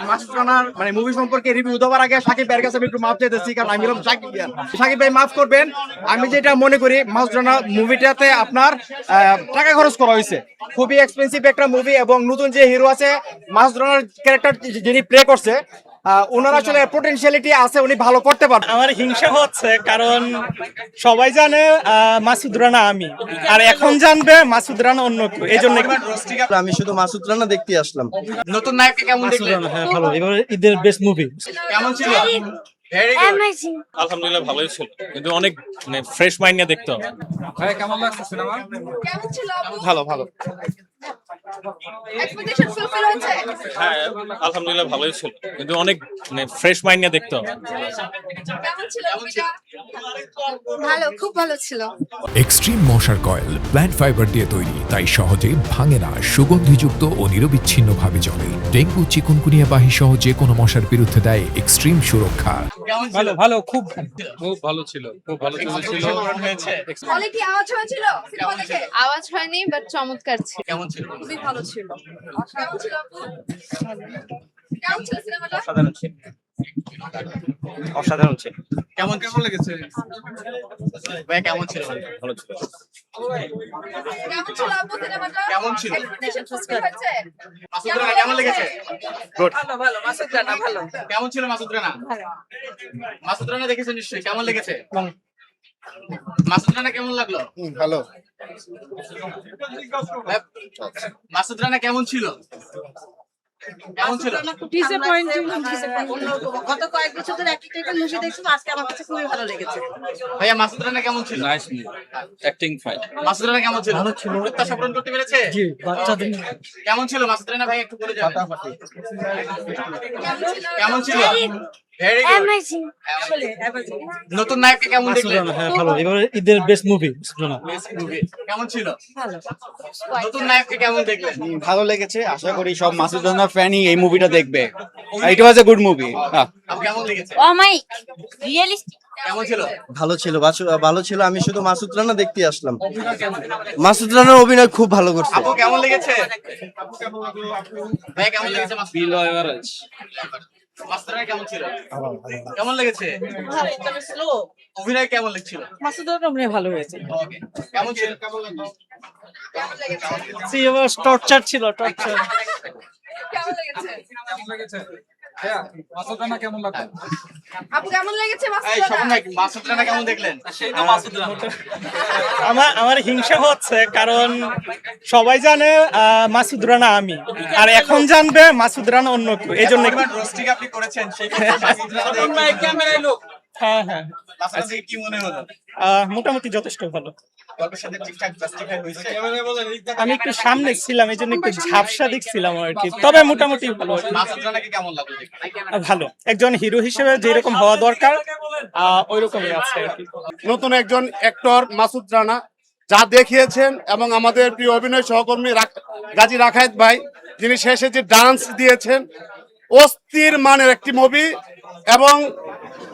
মাসুদ রানার movie সম্পর্কে review দেওয়ার আগে সাকিব ভাইয়ের কাছে আমি একটু মাফ চাইতেছি, কারণ আমি হলাম সাকিব ভাই মাফ করবেন। আমি যেটা মনে করি মাসুদ রানা মুভিটাতে আপনার টাকা খরচ করা হয়েছে, খুবই এক্সপেন্সিভ একটা মুভি, এবং নতুন যে হিরো আছে মাসুদ রানার ক্যারেক্টার যিনি প্লে করছে ওনার আসলে পটেনশিয়ালিটি আছে, উনি ভালো করতে পারবেন। আমার হিংসা হচ্ছে কারণ সবাই জানে মাসুদ রানা আমি, আর এখন জানবে মাসুদ রানা অন্য কেউ, এই জন্য আমি শুধু মাসুদ রানা দেখতে আসলাম। নতুন নায়ককে কেমন দেখলেন? হ্যাঁ ভালো, এবার ঈদের বেস্ট মুভি। কেমন ছিল? আলহামদুলিল্লাহ ভালোই ছিল, কিন্তু অনেক ফ্রেশ মাইন্ড নিয়ে দেখতে হবে। ভাই কেমন লাগছে সিনেমা? কেমন ছিল? ভালো ভালো। এক্সপেকটেশন ফুলফিল হয়েছে? হ্যাঁ আলহামদুলিল্লাহ ভালোই ছিল, কিন্তু অনেক ফ্রেশ মাইন্ড নিয়ে দেখতে হবে। কেমন ছিল মুভিটা? ভালো, খুব ভালো ছিল। এক্সট্রিম মশার কয়েল প্ল্যান্ট ফাইবার দিয়ে তৈরি, তাই সহজে ভাঙে না, সুগন্ধিযুক্ত ও নিরবিচ্ছিন্নভাবে জ্বলে। ডেঙ্গু, চিকুনগুনিয়া বাহি সহ যে কোনো মশার বিরুদ্ধে দেয় এক্সট্রিম সুরক্ষা। ভালো ভালো, খুব ভালো ছিল, খুব ভালো চলেছিল। কোয়ালিটি আওয়াজ হয়েছিল সিনেমা দেখে? আওয়াজ হয়নি, বাট চমৎকার ছিল। কেমন ছিল? খুবই ভালো ছিল। কেমন ছিল আপু? কেমন ছিল সিনেমাটা? অসাধারণ ছিল। কেমন কেমন লেগেছে? ভাই কেমন ছিল? ভালো ছিল। কেমন ছিল আপু সিনেমাটা? কেমন ছিল? এক্সপেকটেশন ফুলফিল হয়েছে? মাসুদ রানা কেমন লেগেছে? ভালো ভালো, মাসুদ রানা ভালো। কেমন ছিল মাসুদ রানা? মাসুদ রানা দেখেছেন নিশ্চয়ই, কেমন লেগেছে? মাসুদ রানা কেমন লাগলো? ভালো। মাসুদ রানা কেমন ছিল? কেমন ছিল? গত কয়েক বছর ধরে একই টাইপের মুভি দেখছি, আজকে আমার কাছে খুবই ভালো লেগেছে। ভাইয়া মাসুদ রানা কেমন ছিল? Nice acting fine. Masud Rana কেমন ছিল? ভালো ছিল। প্রত্যাশা পূরণ করতে পেরেছে? জি, বাচ্চাদের কেমন ছিল মাসুদ রানা ভাই, একটু বলে যাবেন। কেমন ছিল? Very good. নতুন নায়ককে কেমন দেখলেন? হ্যাঁ ভালো, এবার ঈদের বেস্ট মুভি। কেমন ছিল? নতুন নায়ককে কেমন দেখলেন? ভালো লেগেছে, আশা করি সব মাসুদ রানা ফ্যানই এই মুভিটা দেখবে। ইট ওয়াজ এ গুড মুভি। আপু কেমন লেগেছে? অমাইক রিয়েলিস্টিক। কেমন ছিল? ভালো ছিল, ভালো ছিল। আমি শুধু মাসুদ রানা দেখতে আসলাম। মাসুদ রানার অভিনয় খুব ভালো করছে। আপু কেমন লেগেছে? ভাই কেমন লেগেছে? Below average. মাসুদ রানা কেমন ছিল? কেমন লেগেছে? স্লো। অভিনয় কেমন লাগছিল? মাসুদ রানা অভিনয় ভালো হয়েছে। ওকে। কেমন ছিল? কেমন লাগলো? টর্চার ছিল, টর্চার। কেমন লেগেছে? কেমন লেগেছে? হ্যাঁ, মাসুদ রানা কেমন লাগলো? আপু কেমন লেগেছে এই মাসুদ শোভন রানা? ভাই, মাসুদ রানা কেমন দেখলেন? আমার হিংসা হচ্ছে কারণ সবাই জানে মাসুদ রানা আমি, আর এখন জানবে মাসুদ রানা অন্য কেউ, এই জন্য রোস্টিং আপনি করেছেন, সেই ক্ষেত্রে মাসুদ রানা ক্যামেরায় লোক। হ্যাঁ হ্যাঁ, মাসুদ রানা কি মনে হলো? মোটামুটি যথেষ্ট ভালো। গল্পের সাথে ঠিকঠাক জাস্টিফাই হয়েছে? ক্যামেরায় বলেন। আমি একটু সামনে ছিলাম, এই জন্য একটু ঝাপসা দেখছিলাম আর কি, তবে মোটামুটি ভালো আর কি। মাসুদ রানাকে কেমন লাগলো দেখতে? ভালো, একজন হিরো হিসেবে যেরকম হওয়া দরকার ওই রকমই আছে আর কি। নতুন একজন অ্যাক্টর মাসুদ রানা যা দেখিয়েছেন, এবং আমাদের প্রিয় অভিনয় সহকর্মী গাজী রাখায়েত ভাই, যিনি শেষে যে ডান্স দিয়েছেন, অস্থির মানের একটি মুভি, এবং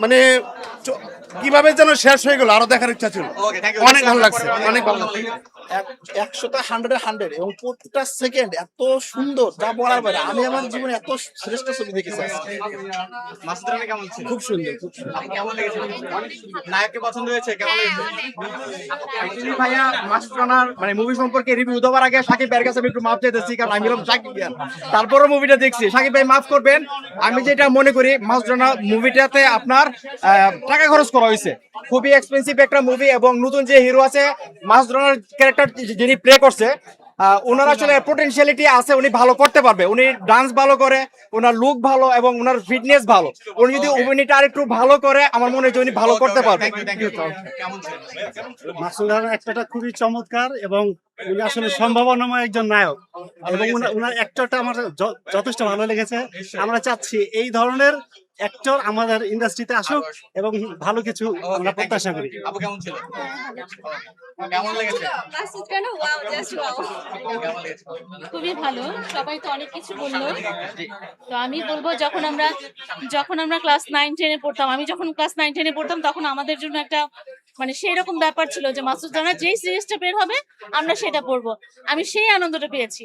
মানে কিভাবে যেন শেষ হয়ে গেল, আরো দেখার ইচ্ছা ছিল। ওকে, থ্যাংক ইউ। অনেক ভালো লাগছে, অনেক ভালো লাগছে। 100টা 100 এবং প্রত্যেকটা সেকেন্ড এত সুন্দর, যা বলার বাইরে। আমি আমার জীবনে এত শ্রেষ্ঠ ছবি দেখেছি আজকে। মাসুদ রানা কেমন ছিল? খুব সুন্দর, খুব সুন্দর। আপনি কেমন লেগেছে? নায়ককে পছন্দ হয়েছে? কেমন লেগেছে? ভাইয়া মাসুদ রানার মুভি সম্পর্কে রিভিউ দেওয়ার আগে সাকিব ভাইয়ের কাছে আমি একটু মাফ চাইতেছি, কারণ আমি হলাম সাকিব ভাই। তারপরও মুভিটা দেখছি, সাকিব ভাই মাফ করবেন। আমি যেটা মনে করি মাসুদ রানা মুভিটাতে আপনার টাকা খরচ করা হয়েছে, খুবই এক্সপেন্সিভ একটা মুভি, এবং নতুন যে হিরো আছে মাসুদ রানার ক্যারেক্টার যিনি প্লে করছে ওনার আসলে পটেনশিয়ালিটি আছে, উনি ভালো করতে পারবে। উনি ডান্স ভালো করে, ওনার লুক ভালো, এবং ওনার ফিটনেস ভালো। উনি যদি অভিনয়টা আরেকটু ভালো করে, আমার মনে হয় যে উনি ভালো করতে পারবে। কেমন ছিল? মাসুদ রানা একটা খুবই চমৎকার, এবং উনি আসলে সম্ভাবনাময় একজন নায়ক, এবং ওনার অ্যাক্টরটা আমার যথেষ্ট ভালো লেগেছে। আমরা চাচ্ছি এই ধরনের অ্যাক্টর আমাদের ইন্ডাস্ট্রিতে আসুক, এবং ভালো কিছু আমরা প্রত্যাশা করি। আপু কেমন ছিল? কেমন লেগেছে? Masud Rana wow, just wow. কেমন লেগেছে? খুবই ভালো, সবাই তো অনেক কিছু বললো। তো আমি বলবো যখন আমরা ক্লাস 9-10-এ পড়তাম, আমি যখন ক্লাস 9-10-এ পড়তাম, তখন আমাদের জন্য একটা সেই রকম ব্যাপার ছিল যে মাসুদ রানার যেই সিরিজটা বের হবে আমরা সেটা পড়বো। আমি সেই আনন্দটা পেয়েছি।